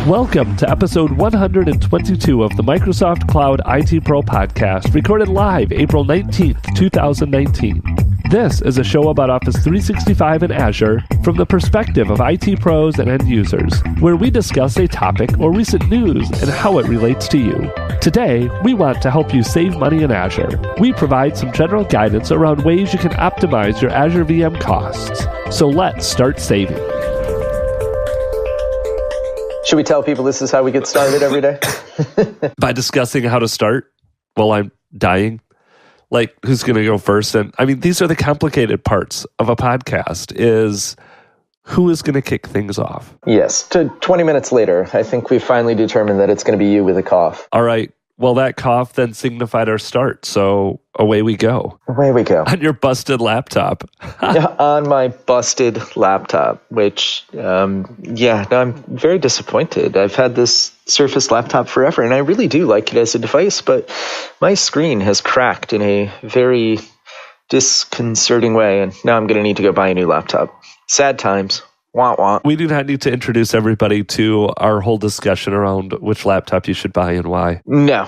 Welcome to episode 122 of the Microsoft Cloud IT Pro podcast, recorded live April 19th, 2019. This is a show about Office 365 and Azure from the perspective of IT pros and end users, where we discuss a topic or recent news and how it relates to you. Today, we want to help you save money in Azure. We provide some general guidance around ways you can optimize your Azure VM costs. So let's start saving. Should we tell people this is how we get started every day? By discussing how to start while I'm dying? Like, who's going to go first? And I mean, these are the complicated parts of a podcast, is who is going to kick things off? Yes. 20 minutes later, I think we finally determined that it's going to be you with a cough. All right. Well, that cough then signified our start. So away we go. Away we go. On your busted laptop. Yeah, on my busted laptop, which, I'm very disappointed. I've had this Surface laptop forever, and I really do like it as a device, but my screen has cracked in a very disconcerting way, and now I'm going to need to go buy a new laptop. Sad times. Wah, wah. We do not need to introduce everybody to our whole discussion around which laptop you should buy and why. No.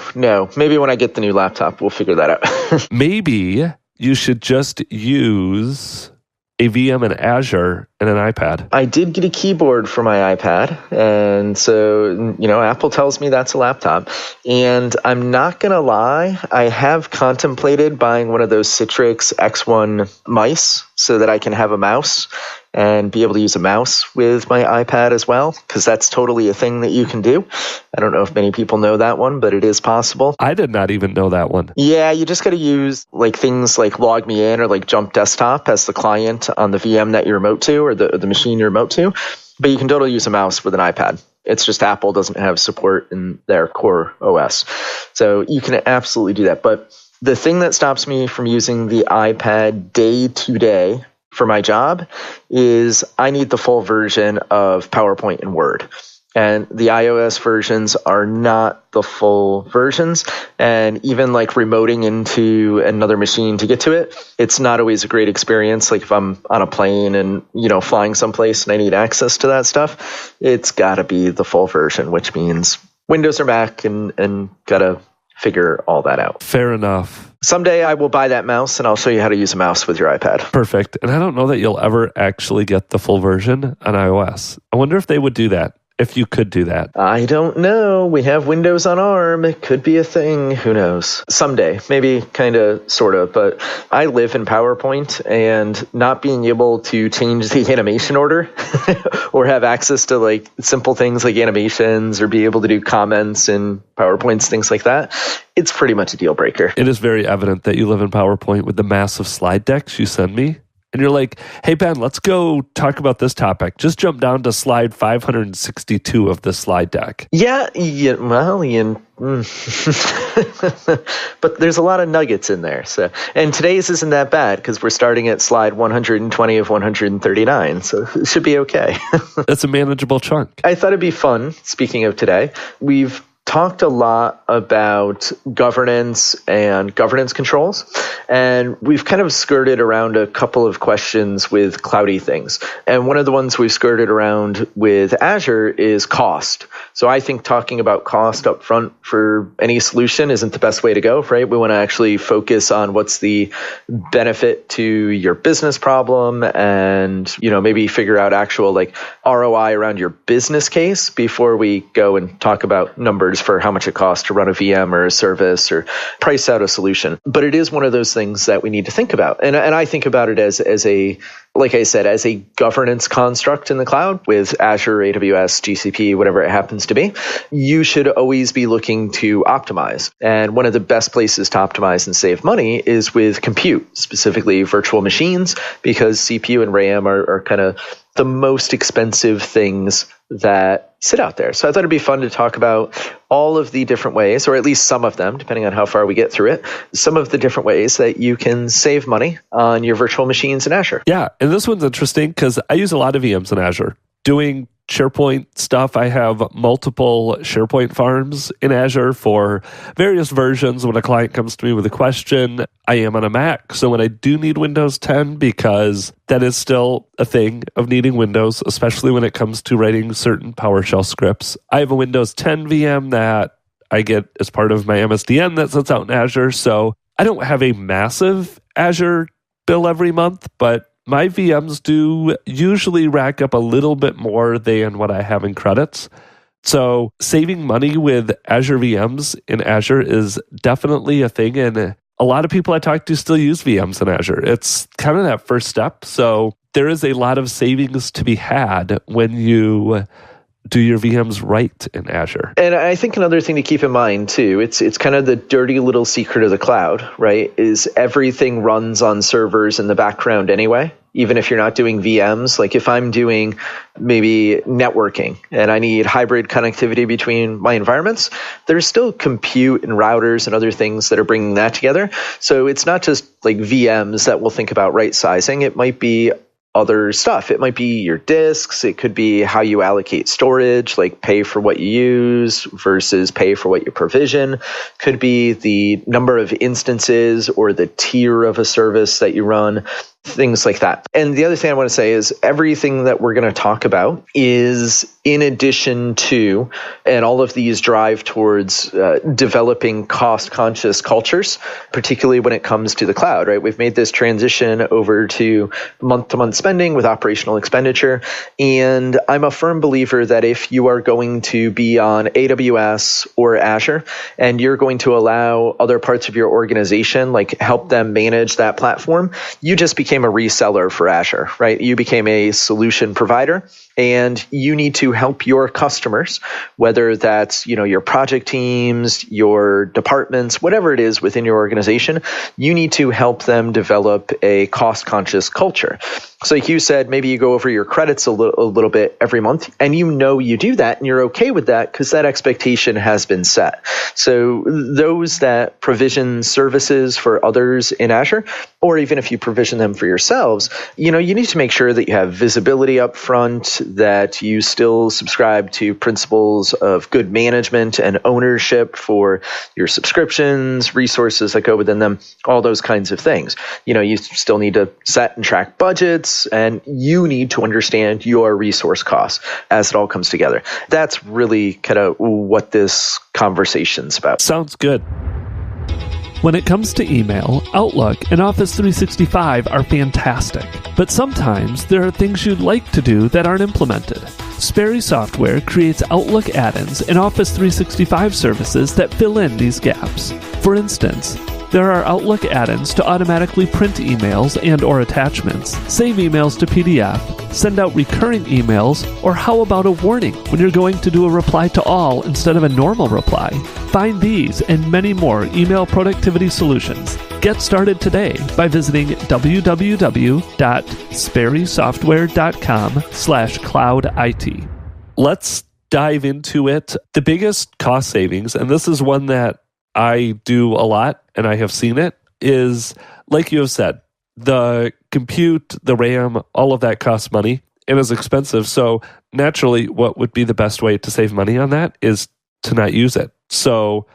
Maybe when I get the new laptop, we'll figure that out. Maybe you should just use a VM in Azure and an iPad. I did get a keyboard for my iPad, and so, Apple tells me that's a laptop. And I'm not going to lie, I have contemplated buying one of those Citrix X1 mice so that I can have a mouse and be able to use a mouse with my iPad as well, because that's totally a thing that you can do. I don't know if many people know that one, but it is possible. I did not even know that one. Yeah, you just got to use things like Log Me In or Jump Desktop as the client on the VM that you remote to, or the machine you remote to. But you can totally use a mouse with an iPad. It's just Apple doesn't have support in their core OS. So you can absolutely do that. But the thing that stops me from using the iPad day to day for my job is I need the full version of PowerPoint and Word. And the iOS versions are not the full versions. And even remoting into another machine to get to it, it's not always a great experience. If I'm on a plane and, flying someplace and I need access to that stuff, it's got to be the full version, which means Windows or Mac and got to figure all that out. Fair enough. Someday I will buy that mouse and I'll show you how to use a mouse with your iPad. Perfect. And I don't know that you'll ever actually get the full version on iOS. I wonder if they would do that, if you could do that. I don't know. We have Windows on ARM. It could be a thing. Who knows? Someday. Maybe kind of, sort of. But I live in PowerPoint, and not being able to change the animation order or have access to simple things like animations or be able to do comments in PowerPoints, things like that, it's pretty much a deal breaker. It is very evident that you live in PowerPoint with the massive slide decks you send me. And you're like, hey, Ben, let's go talk about this topic. Just jump down to slide 562 of the slide deck. Yeah, but there's a lot of nuggets in there. So, and today's isn't that bad because we're starting at slide 120 of 139. So it should be okay. That's a manageable chunk. I thought it'd be fun, speaking of today. We've talked a lot about governance and governance controls, and we've kind of skirted around a couple of questions with cloudy things. And one of the ones we've skirted around with Azure is cost. So I think talking about cost up front for any solution isn't the best way to go, right? We want to actually focus on what's the benefit to your business problem and, maybe figure out actual ROI around your business case before we go and talk about numbers for how much it costs to run a VM or a service or price out a solution. But it is one of those things that we need to think about. And I think about it as a, like I said, as a governance construct in the cloud with Azure, AWS, GCP, whatever it happens to be. You should always be looking to optimize. And one of the best places to optimize and save money is with compute, specifically virtual machines, because CPU and RAM are kind of the most expensive things that sit out there. So I thought it'd be fun to talk about all of the different ways, or at least some of them, depending on how far we get through it, some of the different ways that you can save money on your virtual machines in Azure. Yeah, and this one's interesting because I use a lot of VMs in Azure, doing SharePoint stuff. I have multiple SharePoint farms in Azure for various versions. When a client comes to me with a question, I am on a Mac. So when I do need Windows 10, because that is still a thing of needing Windows, especially when it comes to writing certain PowerShell scripts, I have a Windows 10 VM that I get as part of my MSDN that sits out in Azure. So I don't have a massive Azure bill every month, but my VMs do usually rack up a little bit more than what I have in credits. So saving money with Azure VMs in Azure is definitely a thing. And a lot of people I talk to still use VMs in Azure. It's kind of that first step. So there is a lot of savings to be had when you do your VMs right in Azure. And I think another thing to keep in mind too, it's kind of the dirty little secret of the cloud, right? Is everything runs on servers in the background anyway, even if you're not doing VMs. Like if I'm doing maybe networking and I need hybrid connectivity between my environments, there's still compute and routers and other things that are bringing that together. So it's not just like VMs that we'll think about right sizing. It might be other stuff. It might be your disks. It could be how you allocate storage, like pay for what you use versus pay for what you provision. Could be the number of instances or the tier of a service that you run, things like that. And the other thing I want to say is everything that we're going to talk about is in addition to, and all of these drive towards developing cost-conscious cultures, particularly when it comes to the cloud, right? We've made this transition over to month-to-month spending with operational expenditure. And I'm a firm believer that if you are going to be on AWS or Azure, and you're going to allow other parts of your organization, like help them manage that platform, you just became a reseller for Azure, right? You became a solution provider, and you need to help your customers, whether that's, your project teams, your departments, whatever it is within your organization, you need to help them develop a cost-conscious culture. So like you said, maybe you go over your credits a little bit every month, and you do that and you're okay with that because that expectation has been set. So those that provision services for others in Azure, or even if you provision them for yourselves, you need to make sure that you have visibility up front, that you still subscribe to principles of good management and ownership for your subscriptions, resources that go within them, all those kinds of things. You still need to set and track budgets, and you need to understand your resource costs as it all comes together. That's really kind of what this conversation's about. Sounds good. When it comes to email, Outlook and Office 365 are fantastic, but sometimes there are things you'd like to do that aren't implemented. Sperry Software creates Outlook add-ins and Office 365 services that fill in these gaps. For instance, there are Outlook add-ins to automatically print emails and/or attachments, save emails to PDF, send out recurring emails, or how about a warning when you're going to do a reply to all instead of a normal reply? Find these and many more email productivity solutions. Get started today by visiting www.sperrysoftware.com/cloudit. Let's dive into it. The biggest cost savings, and this is one that I do a lot, and I have seen it, is, like you have said, the compute, the RAM, all of that costs money and is expensive. So naturally, what would be the best way to save money on that is to not use it. So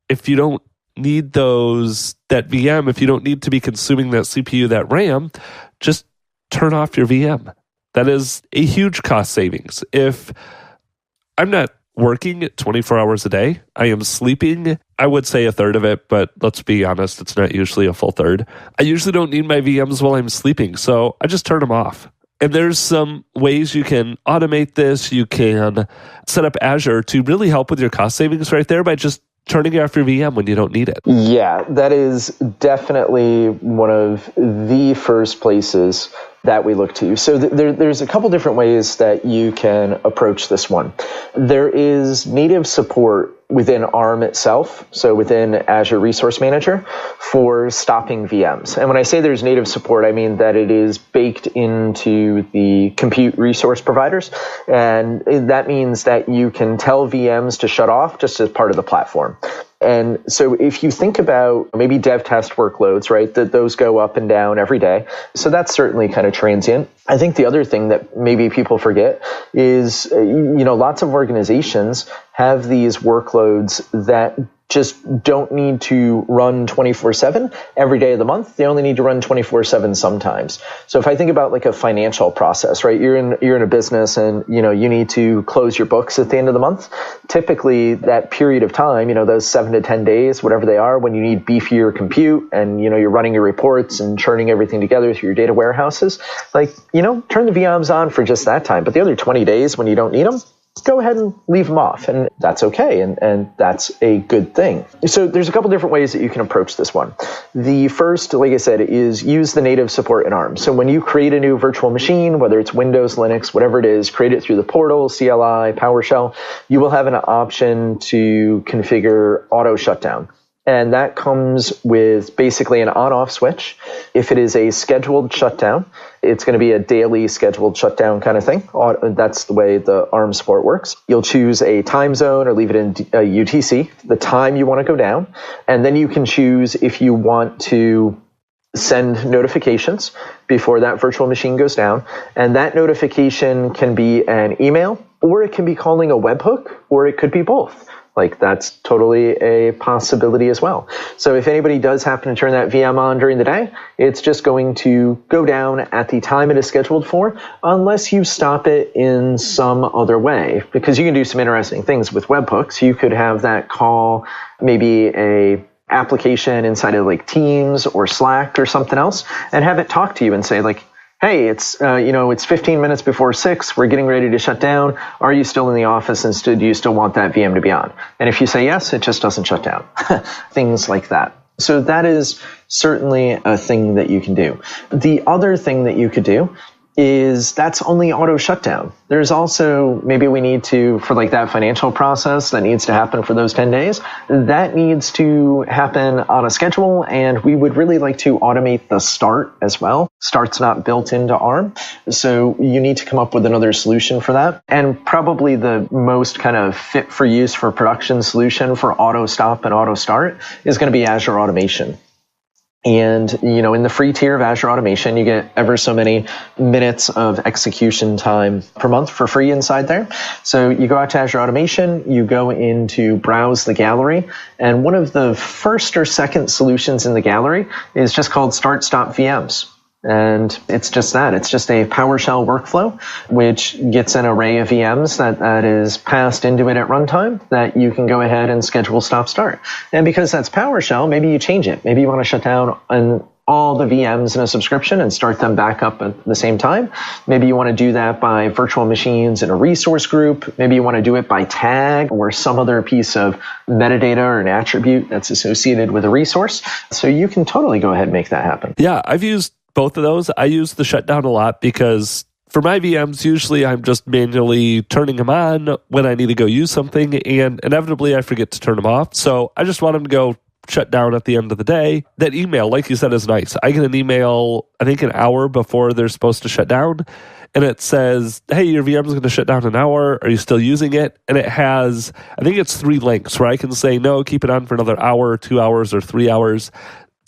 if you don't need that VM, if you don't need to be consuming that CPU, that RAM, just turn off your VM. That is a huge cost savings. If I'm not working 24 hours a day, I am sleeping, I would say a third of it, but let's be honest, it's not usually a full third. I usually don't need my VMs while I'm sleeping, so I just turn them off. And there's some ways you can automate this. You can set up Azure to really help with your cost savings right there by just turning off your VM when you don't need it. Yeah, that is definitely one of the first places that we look to. So there's a couple different ways that you can approach this one. There is native support within ARM itself, so within Azure Resource Manager, for stopping VMs. And when I say there's native support, I mean that it is baked into the compute resource providers. And that means that you can tell VMs to shut off just as part of the platform. And so if you think about maybe dev test workloads, right, that those go up and down every day. So that's certainly kind of transient. I think the other thing that maybe people forget is, lots of organizations have these workloads that just don't need to run 24/7 every day of the month. They only need to run 24/7 sometimes. So if I think about like a financial process, right? You're in a business and, you need to close your books at the end of the month. Typically that period of time, those 7 to 10 days, whatever they are, when you need beefier compute and, you're running your reports and churning everything together through your data warehouses, turn the VMs on for just that time. But the other 20 days when you don't need them, go ahead and leave them off, and that's okay, and that's a good thing. So there's a couple different ways that you can approach this one. The first, like I said, is use the native support in ARM. So when you create a new virtual machine, whether it's Windows, Linux, whatever it is, create it through the portal, CLI, PowerShell, you will have an option to configure auto shutdown. And that comes with basically an on-off switch. If it is a scheduled shutdown, it's going to be a daily scheduled shutdown kind of thing. That's the way the ARM support works. You'll choose a time zone or leave it in UTC, the time you want to go down. And then you can choose if you want to send notifications before that virtual machine goes down. And that notification can be an email, or it can be calling a webhook, or it could be both. That's totally a possibility as well. So if anybody does happen to turn that VM on during the day, it's just going to go down at the time it is scheduled for, unless you stop it in some other way. Because you can do some interesting things with webhooks. You could have that call maybe a application inside of Teams or Slack or something else, and have it talk to you and say hey, it's 15 minutes before 6. We're getting ready to shut down. Are you still in the office, and do you still want that VM to be on? And if you say yes, it just doesn't shut down. Things like that. So that is certainly a thing that you can do. The other thing that you could do is that's only auto shutdown. There's also, maybe we need to, for that financial process that needs to happen for those 10 days, that needs to happen on a schedule, and we would really like to automate the start as well. Start's not built into ARM, so you need to come up with another solution for that. And probably the most kind of fit for use for production solution for auto stop and auto start is going to be Azure Automation. And, in the free tier of Azure Automation, you get ever so many minutes of execution time per month for free inside there. So you go out to Azure Automation, you go into Browse the Gallery, and one of the first or second solutions in the gallery is just called Start Stop VMs. And it's just that. It's just a PowerShell workflow, which gets an array of VMs that is passed into it at runtime that you can go ahead and schedule stop start. And because that's PowerShell, maybe you change it. Maybe you want to shut down all the VMs in a subscription and start them back up at the same time. Maybe you want to do that by virtual machines in a resource group. Maybe you want to do it by tag or some other piece of metadata or an attribute that's associated with a resource. So you can totally go ahead and make that happen. Yeah, I've used both of those. I use the shutdown a lot because for my VMs, usually I'm just manually turning them on when I need to go use something, and inevitably I forget to turn them off. So I just want them to go shut down at the end of the day. That email, like you said, is nice. I get an email, I think an hour before they're supposed to shut down, and it says, hey, your VM is going to shut down in an hour. Are you still using it? And it has, I think it's 3 links where I can say, no, keep it on for another hour, 2 hours, or 3 hours.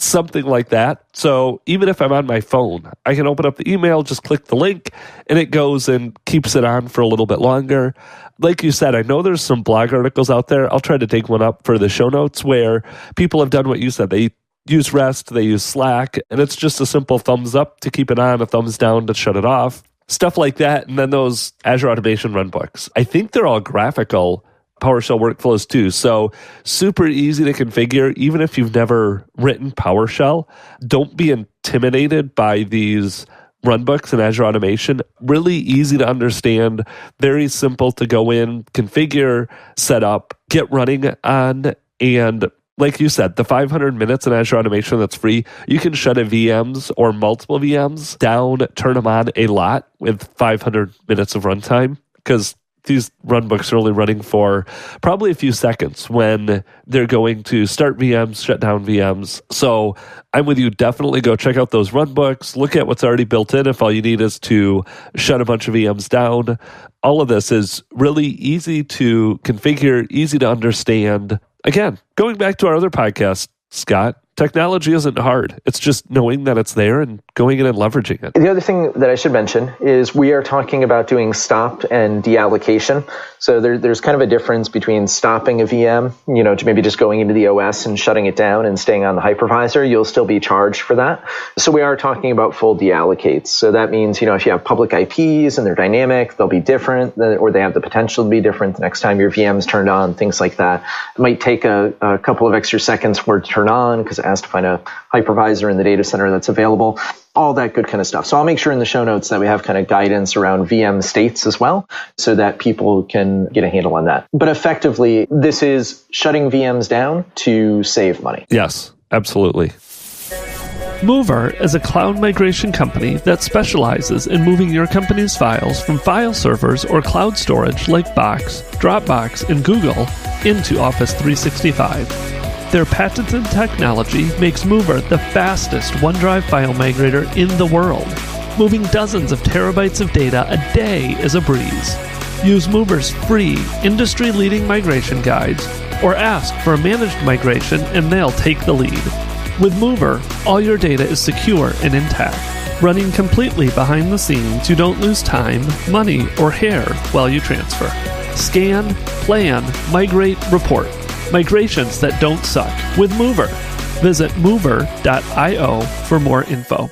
Something like that. So even if I'm on my phone, I can open up the email, just click the link, and it goes and keeps it on for a little bit longer. Like you said, I know there's some blog articles out there. I'll try to dig one up for the show notes where people have done what you said. They use REST, they use Slack, and it's just a simple thumbs up to keep it on, a thumbs down to shut it off. Stuff like that. And then those Azure Automation runbooks. I think they're all graphical PowerShell workflows too. So super easy to configure, even if you've never written PowerShell. Don't be intimidated by these runbooks in Azure Automation. Really easy to understand, very simple to go in, configure, set up, get running on. And like you said, the 500 minutes in Azure Automation that's free, you can shut a VMs or multiple VMs down, turn them on a lot with 500 minutes of runtime, because these runbooks are only running for probably a few seconds when they're going to start VMs, shut down VMs. So I'm with you. Definitely go check out those runbooks. Look at what's already built in if all you need is to shut a bunch of VMs down. All of this is really easy to configure, easy to understand. Again, going back to our other podcast, Scott, technology isn't hard. It's just knowing that it's there and going in and leveraging it. The other thing that I should mention is we are talking about doing stop and deallocation. So there's kind of a difference between stopping a VM, to maybe just going into the OS and shutting it down and staying on the hypervisor. You'll still be charged for that. So we are talking about full deallocates. So that means, if you have public IPs and they're dynamic, they'll be different, or they have the potential to be different the next time your VM is turned on, things like that. It might take a couple of extra seconds for it to turn on because it has to find a hypervisor in the data center that's available, all that good kind of stuff. So I'll make sure in the show notes that we have kind of guidance around VM states as well so that people can get a handle on that. But effectively, this is shutting VMs down to save money. Yes, absolutely. Mover is a cloud migration company that specializes in moving your company's files from file servers or cloud storage like Box, Dropbox, and Google into Office 365. Their patented technology makes Mover the fastest OneDrive file migrator in the world. Moving dozens of terabytes of data a day is a breeze. Use Mover's free, industry-leading migration guides, or ask for a managed migration and they'll take the lead. With Mover, all your data is secure and intact. Running completely behind the scenes, you don't lose time, money, or hair while you transfer. Scan, plan, migrate, report. Migrations that don't suck with Mover. Visit mover.io for more info.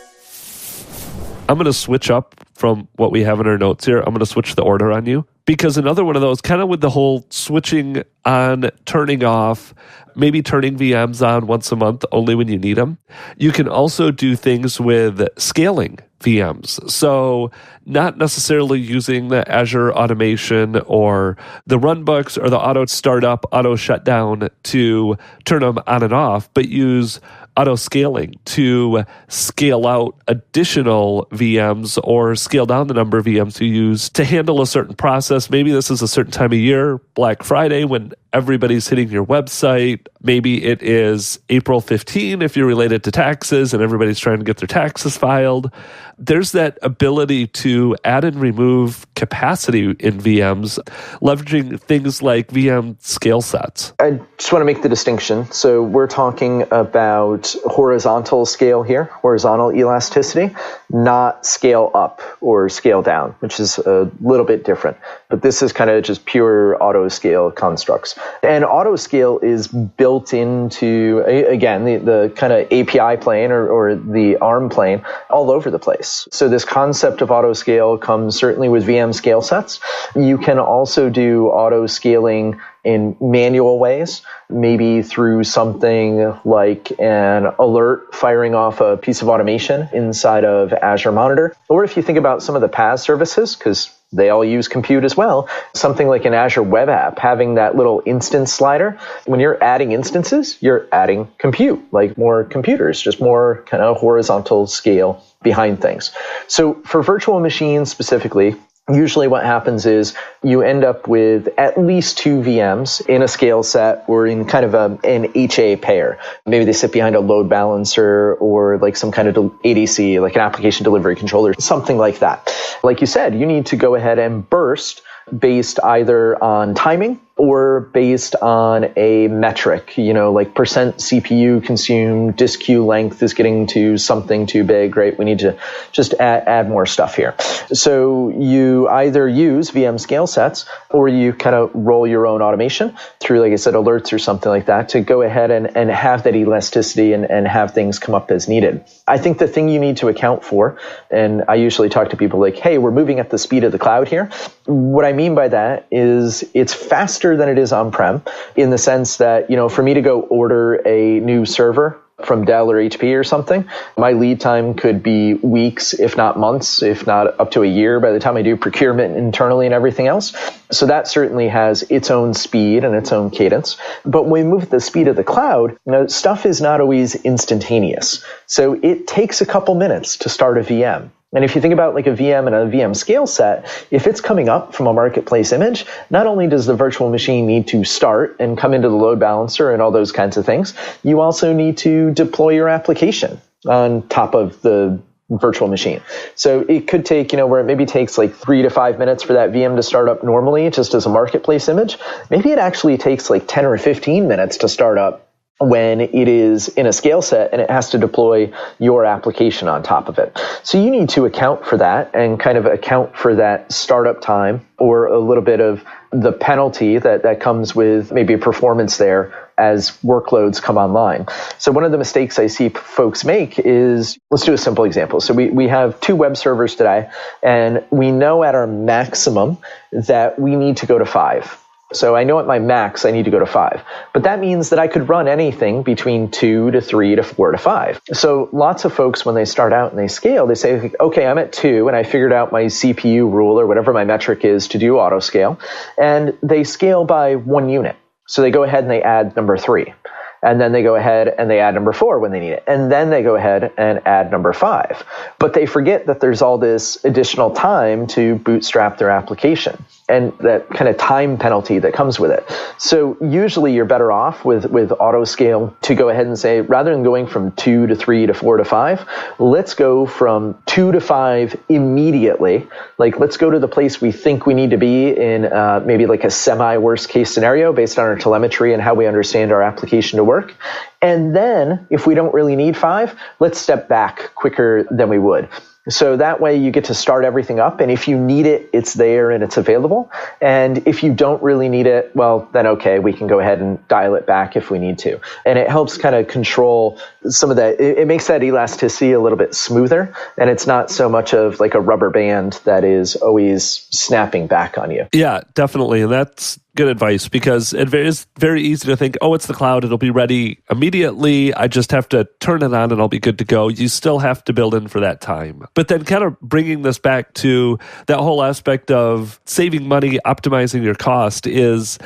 I'm going to switch up from what we have in our notes here. I'm going to switch the order on you because another one of those, kind of with the whole switching on, turning off, maybe turning VMs on once a month only when you need them. You can also do things with scaling VMs. So not necessarily using the Azure automation or the runbooks or the auto startup, auto shutdown to turn them on and off, but use auto scaling to scale out additional VMs or scale down the number of VMs you use to handle a certain process. Maybe this is a certain time of year, Black Friday, when everybody's hitting your website. Maybe it is April 15 if you're related to taxes and everybody's trying to get their taxes filed. There's that ability to add and remove capacity in VMs, leveraging things like VM scale sets. I just want to make the distinction. So we're talking about horizontal scale here, horizontal elasticity, not scale up or scale down, which is a little bit different. But this is kind of just pure auto scale constructs. And auto scale is built into, again, the kind of API plane or the ARM plane all over the place. So this concept of auto scale comes certainly with VM scale sets. You can also do auto scaling in manual ways, maybe through something like an alert firing off a piece of automation inside of Azure Monitor. Or if you think about some of the PaaS services, because they all use compute as well, something like an Azure web app, having that little instance slider. When you're adding instances, you're adding compute, like more computers, just more kind of horizontal scale behind things. So for virtual machines specifically, usually what happens is you end up with at least 2 VMs in a scale set or in kind of an HA pair. Maybe they sit behind a load balancer or like some kind of ADC, like an application delivery controller, something like that. Like you said, you need to go ahead and burst based either on timing or based on a metric, like percent CPU consumed, disk queue length is getting to something too big, right? We need to just add more stuff here. So you either use VM scale sets or you kind of roll your own automation through, like I said, alerts or something like that to go ahead and have that elasticity and have things come up as needed. I think the thing you need to account for, and I usually talk to people like, hey, we're moving at the speed of the cloud here. What I mean by that is it's faster than it is on-prem in the sense that, for me to go order a new server from Dell or HP or something, my lead time could be weeks, if not months, if not up to a year by the time I do procurement internally and everything else. So that certainly has its own speed and its own cadence. But when we move at the speed of the cloud, stuff is not always instantaneous. So it takes a couple minutes to start a VM. And if you think about like a VM and a VM scale set, if it's coming up from a marketplace image, not only does the virtual machine need to start and come into the load balancer and all those kinds of things, you also need to deploy your application on top of the virtual machine. So it could take, where it maybe takes like 3 to 5 minutes for that VM to start up normally, just as a marketplace image. Maybe it actually takes like 10 or 15 minutes to start up when it is in a scale set and it has to deploy your application on top of it. So you need to account for that and kind of account for that startup time or a little bit of the penalty that comes with maybe a performance there as workloads come online. So one of the mistakes I see folks make is, let's do a simple example. So we have 2 web servers today, and we know at our maximum that we need to go to 5. So I know at my max, I need to go to 5. But that means that I could run anything between 2 to 3 to 4 to 5. So lots of folks, when they start out and they scale, they say, okay, I'm at 2 and I figured out my CPU rule or whatever my metric is to do autoscale. And they scale by 1 unit. So they go ahead and they add number 3. And then they go ahead and they add number 4 when they need it. And then they go ahead and add number 5. But they forget that there's all this additional time to bootstrap their application and that kind of time penalty that comes with it. So usually you're better off with autoscale to go ahead and say, rather than going from 2 to 3 to 4 to 5, let's go from 2 to 5 immediately. Like, let's go to the place we think we need to be in maybe like a semi-worst case scenario based on our telemetry and how we understand our application to work. And then if we don't really need 5, let's step back quicker than we would. So that way you get to start everything up. And if you need it, it's there and it's available. And if you don't really need it, well, then okay, we can go ahead and dial it back if we need to. And it helps kind of control some of that. It makes that elasticity a little bit smoother. And it's not so much of like a rubber band that is always snapping back on you. Yeah, definitely. And that's good advice, because it is very easy to think, oh, it's the cloud, it'll be ready immediately. I just have to turn it on and I'll be good to go. You still have to build in for that time. But then kind of bringing this back to that whole aspect of saving money, optimizing your cost, is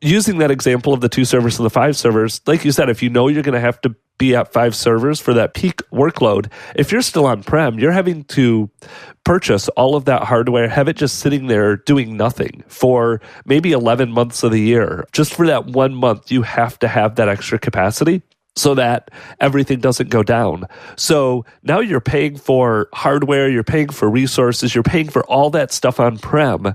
using that example of the 2 servers and the 5 servers. Like you said, if you know you're going to have to be at 5 servers for that peak workload, if you're still on-prem, you're having to purchase all of that hardware, have it just sitting there doing nothing for maybe 11 months of the year. Just for that 1 month, you have to have that extra capacity so that everything doesn't go down. So now you're paying for hardware, you're paying for resources, you're paying for all that stuff on-prem,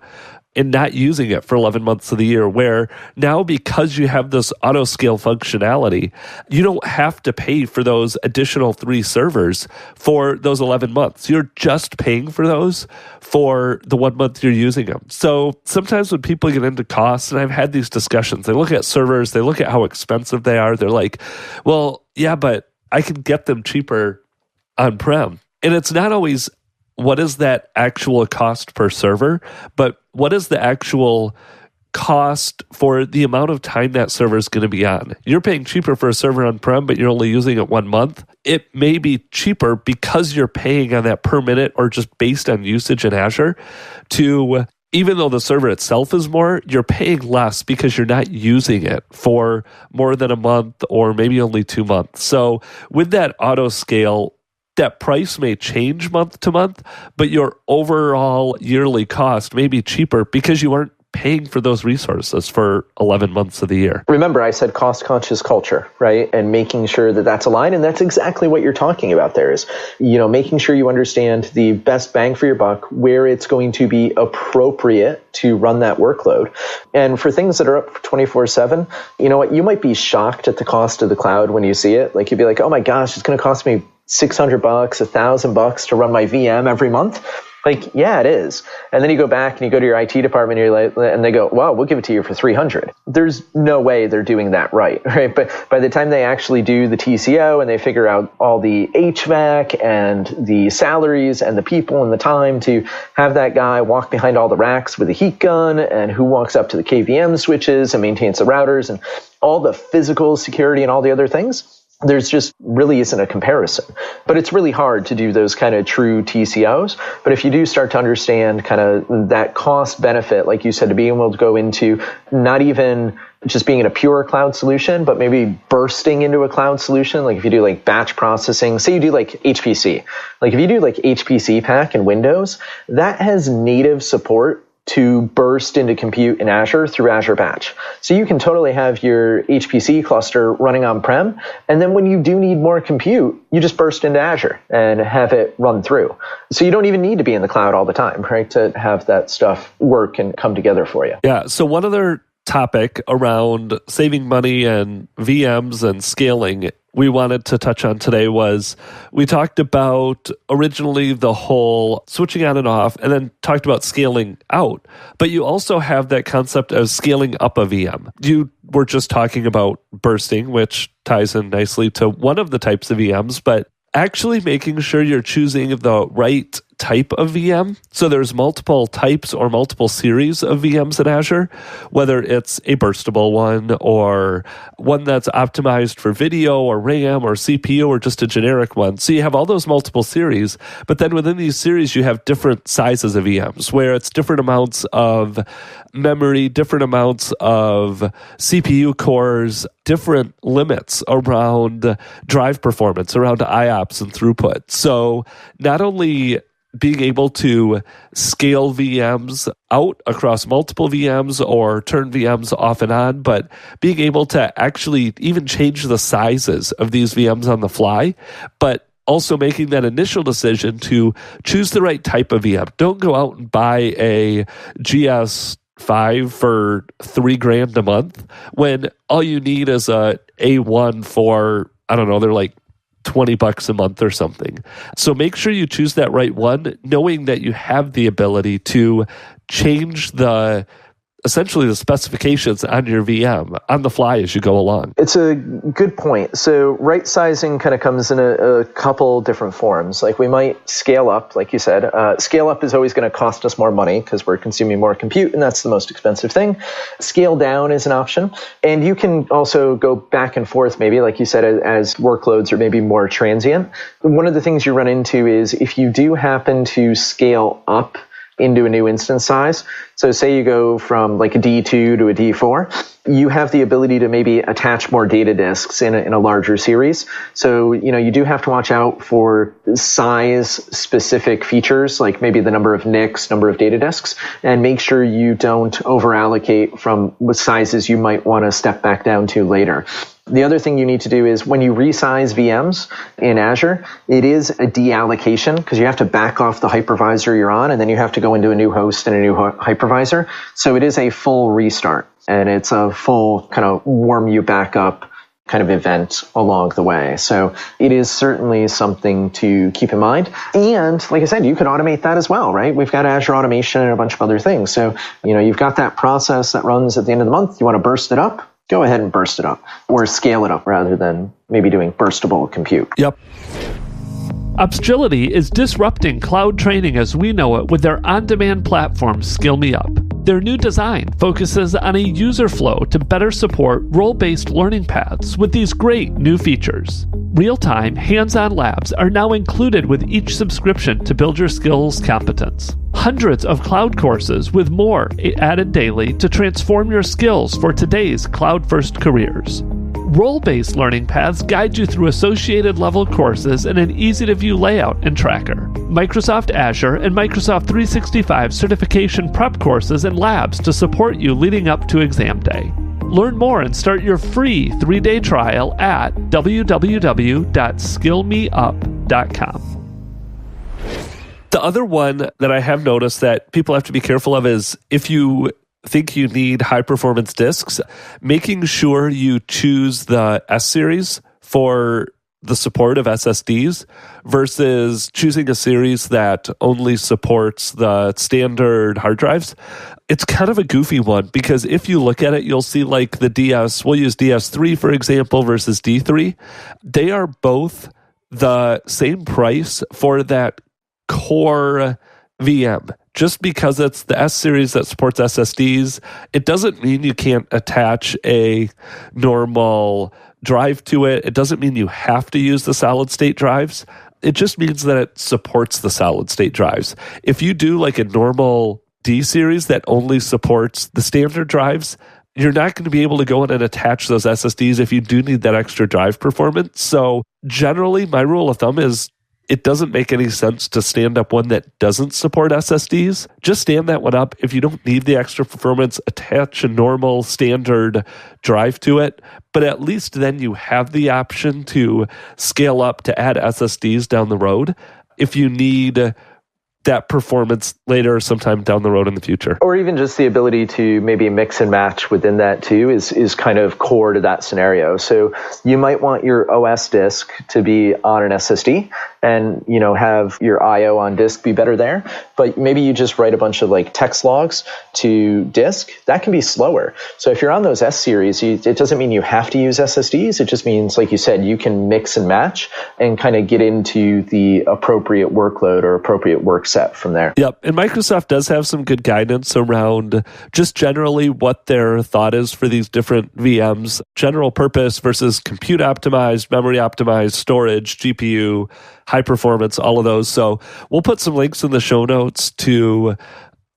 and not using it for 11 months of the year, where now, because you have this autoscale functionality, you don't have to pay for those additional 3 servers for those 11 months. You're just paying for those for the 1 month you're using them. So sometimes when people get into costs, and I've had these discussions, they look at servers, they look at how expensive they are. They're like, well, yeah, but I can get them cheaper on-prem. And it's not always what is that actual cost per server, but what is the actual cost for the amount of time that server is going to be on. You're paying cheaper for a server on-prem, but you're only using it 1 month. It may be cheaper because you're paying on that per minute or just based on usage in Azure to, even though the server itself is more, you're paying less because you're not using it for more than a month or maybe only 2 months. So with that auto scale, that price may change month to month, but your overall yearly cost may be cheaper because you aren't paying for those resources for 11 months of the year. Remember, I said cost-conscious culture, right? And making sure that that's aligned. And that's exactly what you're talking about there is, making sure you understand the best bang for your buck, where it's going to be appropriate to run that workload. And for things that are up 24/7, you know what? You might be shocked at the cost of the cloud when you see it. Like you'd be like, oh my gosh, it's going to cost me $600, $1,000 to run my VM every month. Like, yeah, it is. And then you go back and you go to your IT department and, and they go, well, we'll give it to you for $300. There's no way they're doing that right? But by the time they actually do the TCO and they figure out all the HVAC and the salaries and the people and the time to have that guy walk behind all the racks with a heat gun and who walks up to the KVM switches and maintains the routers and all the physical security and all the other things, there's just really isn't a comparison. But it's really hard to do those kind of true TCOs. But if you do start to understand kind of that cost benefit, like you said, to being able to go into not even just being in a pure cloud solution, but maybe bursting into a cloud solution. Like if you do like batch processing, say you do like HPC. Like if you do like HPC pack in Windows, that has native support to burst into compute in Azure through Azure Batch. So you can totally have your HPC cluster running on-prem, and then when you do need more compute, you just burst into Azure and have it run through. So you don't even need to be in the cloud all the time, right, to have that stuff work and come together for you. Yeah, so one other topic around saving money and VMs and scaling we wanted to touch on today was we talked about originally the whole switching on and off and then talked about scaling out. But you also have that concept of scaling up a VM. You were just talking about bursting, which ties in nicely to one of the types of VMs, but actually making sure you're choosing the right type of VM. So there's multiple types or multiple series of VMs in Azure, whether it's a burstable one or one that's optimized for video or RAM or CPU or just a generic one. So you have all those multiple series, but then within these series, you have different sizes of VMs where it's different amounts of memory, different amounts of CPU cores, different limits around drive performance, around IOPS and throughput. So not only being able to scale VMs out across multiple VMs or turn VMs off and on, but being able to actually even change the sizes of these VMs on the fly, but also making that initial decision to choose the right type of VM. Don't go out and buy a GS5 for $3,000 a month when all you need is a A1 for, I don't know, they're like $20 a month or something. So make sure you choose that right one, knowing that you have the ability to change essentially the specifications on your VM on the fly as you go along. It's a good point. So right sizing kind of comes in a couple different forms. Like we might scale up, like you said. Scale up is always going to cost us more money because we're consuming more compute, and that's the most expensive thing. Scale down is an option. And you can also go back and forth, maybe, like you said, as workloads are maybe more transient. One of the things you run into is if you do happen to scale up into a new instance size. So say you go from like a D2 to a D4, you have the ability to maybe attach more data disks in a larger series. So, you do have to watch out for size specific features, like maybe the number of NICs, number of data disks, and make sure you don't over allocate from sizes you might want to step back down to later. The other thing you need to do is when you resize VMs in Azure, it is a deallocation because you have to back off the hypervisor you're on, and then you have to go into a new host and a new hypervisor. So it is a full restart, and it's a full kind of warm you back up kind of event along the way. So it is certainly something to keep in mind. And like I said, you can automate that as well, right? We've got Azure automation and a bunch of other things. So, you've got that process that runs at the end of the month. You want to burst it up? Go ahead and burst it up or scale it up rather than maybe doing burstable compute. Yep. Upskility is disrupting cloud training as we know it with their on-demand platform, Skill Me Up. Their new design focuses on a user flow to better support role-based learning paths with these great new features. Real-time, hands-on labs are now included with each subscription to build your skills competence. Hundreds of cloud courses with more added daily to transform your skills for today's cloud-first careers. Role-based learning paths guide you through associated level courses in an easy-to-view layout and tracker. Microsoft Azure and Microsoft 365 certification prep courses and labs to support you leading up to exam day. Learn more and start your free 3-day trial at www.skillmeup.com. The other one that I have noticed that people have to be careful of is if you think you need high performance disks, making sure you choose the S series for the support of SSDs versus choosing a series that only supports the standard hard drives. It's kind of a goofy one because if you look at it, you'll see like the we'll use DS3 for example versus D3. They are both the same price for that core VM. Just because it's the S series that supports SSDs, it doesn't mean you can't attach a normal drive to it. It doesn't mean you have to use the solid state drives. It just means that it supports the solid state drives. If you do like a normal D series that only supports the standard drives, you're not going to be able to go in and attach those SSDs if you do need that extra drive performance. So generally, my rule of thumb is it doesn't make any sense to stand up one that doesn't support SSDs. Just stand that one up. If you don't need the extra performance, attach a normal standard drive to it. But at least then you have the option to scale up to add SSDs down the road if you need that performance later sometime down the road in the future. Or even just the ability to maybe mix and match within that too is kind of core to that scenario. So you might want your OS disk to be on an SSD and, have your IO on disk be better there. But maybe you just write a bunch of like text logs to disk. That can be slower. So if you're on those S series, it doesn't mean you have to use SSDs. It just means, like you said, you can mix and match and kind of get into the appropriate workload or appropriate work set from there. Yep. And Microsoft does have some good guidance around just generally what their thought is for these different VMs, general purpose versus compute optimized, memory optimized, storage, GPU, high performance, all of those. So we'll put some links in the show notes to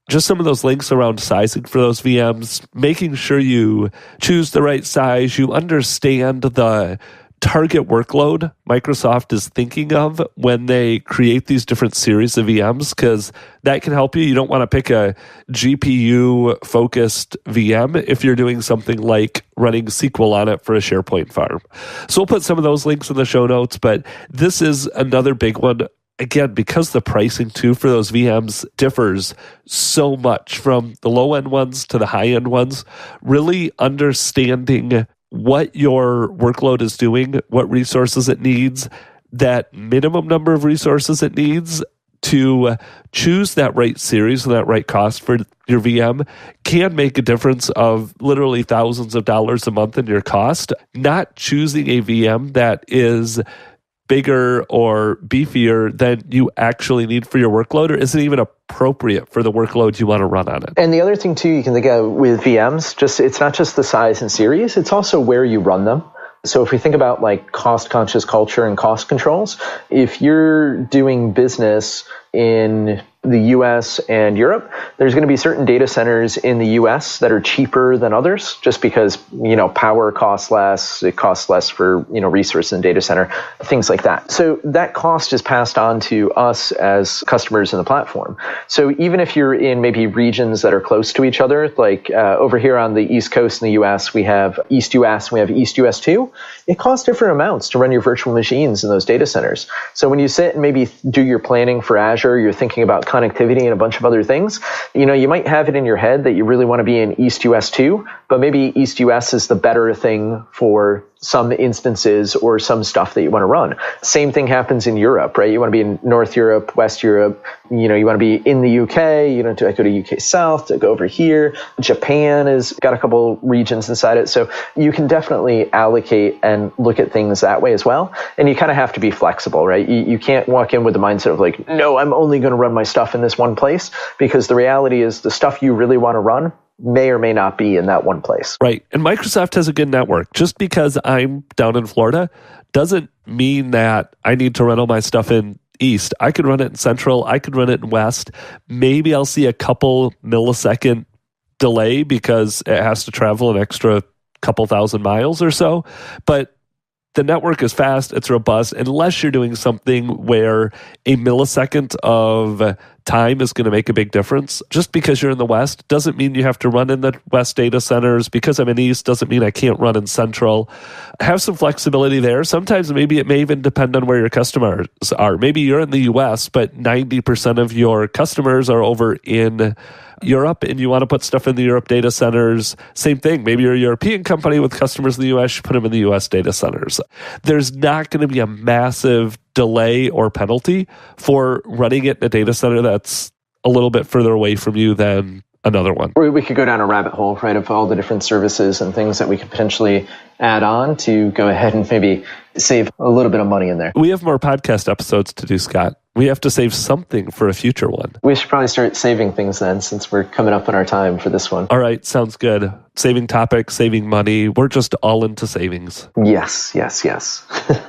just some of those links around sizing for those VMs, making sure you choose the right size, you understand the target workload Microsoft is thinking of when they create these different series of VMs, because that can help you. You don't want to pick a GPU-focused VM if you're doing something like running SQL on it for a SharePoint farm. So we'll put some of those links in the show notes, but this is another big one. Again, because the pricing too for those VMs differs so much from the low-end ones to the high-end ones, really understanding what your workload is doing, what resources it needs, that minimum number of resources it needs to choose that right series and that right cost for your VM can make a difference of literally thousands of dollars a month in your cost. Not choosing a VM that is bigger or beefier than you actually need for your workload or isn't even appropriate for the workload you want to run on it. And the other thing too you can think of with VMs, it's not just the size and series, it's also where you run them. So if we think about like cost conscious culture and cost controls, if you're doing business in the US and Europe, there's going to be certain data centers in the US that are cheaper than others just because, power costs less, it costs less for, resources in data center, things like that. So that cost is passed on to us as customers in the platform. So even if you're in maybe regions that are close to each other, like over here on the East Coast in the US, we have East US and we have East US 2, it costs different amounts to run your virtual machines in those data centers. So when you sit and maybe do your planning for Azure, you're thinking about connectivity and a bunch of other things, you might have it in your head that you really want to be in East US 2, but maybe East US is the better thing for some instances or some stuff that you want to run. Same thing happens in Europe, right? You want to be in North Europe, West Europe, you want to be in the UK, do I go to UK South, to go over here? Japan has got a couple regions inside it. So you can definitely allocate and look at things that way as well. And you kind of have to be flexible, right? You can't walk in with the mindset of like, no, I'm only going to run my stuff in this one place, because the reality is the stuff you really want to run may or may not be in that one place. Right. And Microsoft has a good network. Just because I'm down in Florida doesn't mean that I need to run all my stuff in East. I could run it in Central. I could run it in West. Maybe I'll see a couple millisecond delay because it has to travel an extra couple thousand miles or so. But the network is fast, it's robust, unless you're doing something where a millisecond of time is going to make a big difference. Just because you're in the West doesn't mean you have to run in the West data centers. Because I'm in East doesn't mean I can't run in Central. Have some flexibility there. Sometimes maybe it may even depend on where your customers are. Maybe you're in the US, but 90% of your customers are over in Europe and you want to put stuff in the Europe data centers. Same thing. Maybe you're a European company with customers in the US, you put them in the US data centers. There's not going to be a massive delay or penalty for running it in a data center that's a little bit further away from you than another one. We could go down a rabbit hole, right, of all the different services and things that we could potentially add on to go ahead and maybe save a little bit of money in there. We have more podcast episodes to do, Scott. We have to save something for a future one. We should probably start saving things then, since we're coming up on our time for this one. All right, sounds good. Saving topics, saving money. We're just all into savings. Yes.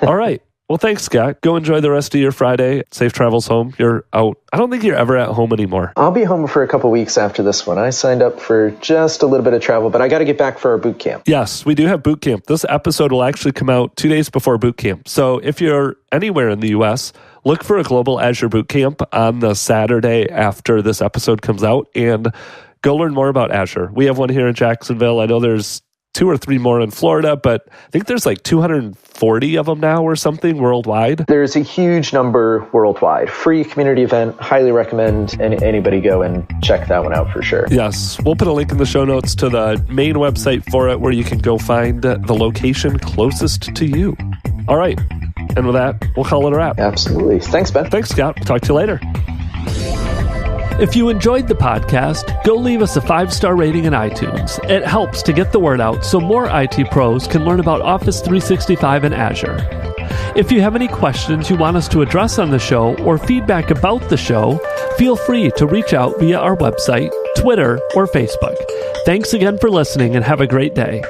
All right. Well, thanks, Scott. Go enjoy the rest of your Friday. Safe travels home. You're out. I don't think you're ever at home anymore. I'll be home for a couple weeks after this one. I signed up for just a little bit of travel, but I got to get back for our boot camp. Yes, we do have boot camp. This episode will actually come out 2 days before boot camp. So if you're anywhere in the U.S., look for a Global Azure Bootcamp on the Saturday after this episode comes out and go learn more about Azure. We have one here in Jacksonville. I know there's 2 or 3 more in Florida, but I think there's like 240 of them now or something worldwide. There's a huge number worldwide. Free community event. Highly recommend anybody go and check that one out for sure. Yes. We'll put a link in the show notes to the main website for it where you can go find the location closest to you. All right. And with that, we'll call it a wrap. Absolutely. Thanks, Ben. Thanks, Scott. We'll talk to you later. If you enjoyed the podcast, go leave us a 5-star rating in iTunes. It helps to get the word out so more IT pros can learn about Office 365 and Azure. If you have any questions you want us to address on the show or feedback about the show, feel free to reach out via our website, Twitter, or Facebook. Thanks again for listening and have a great day.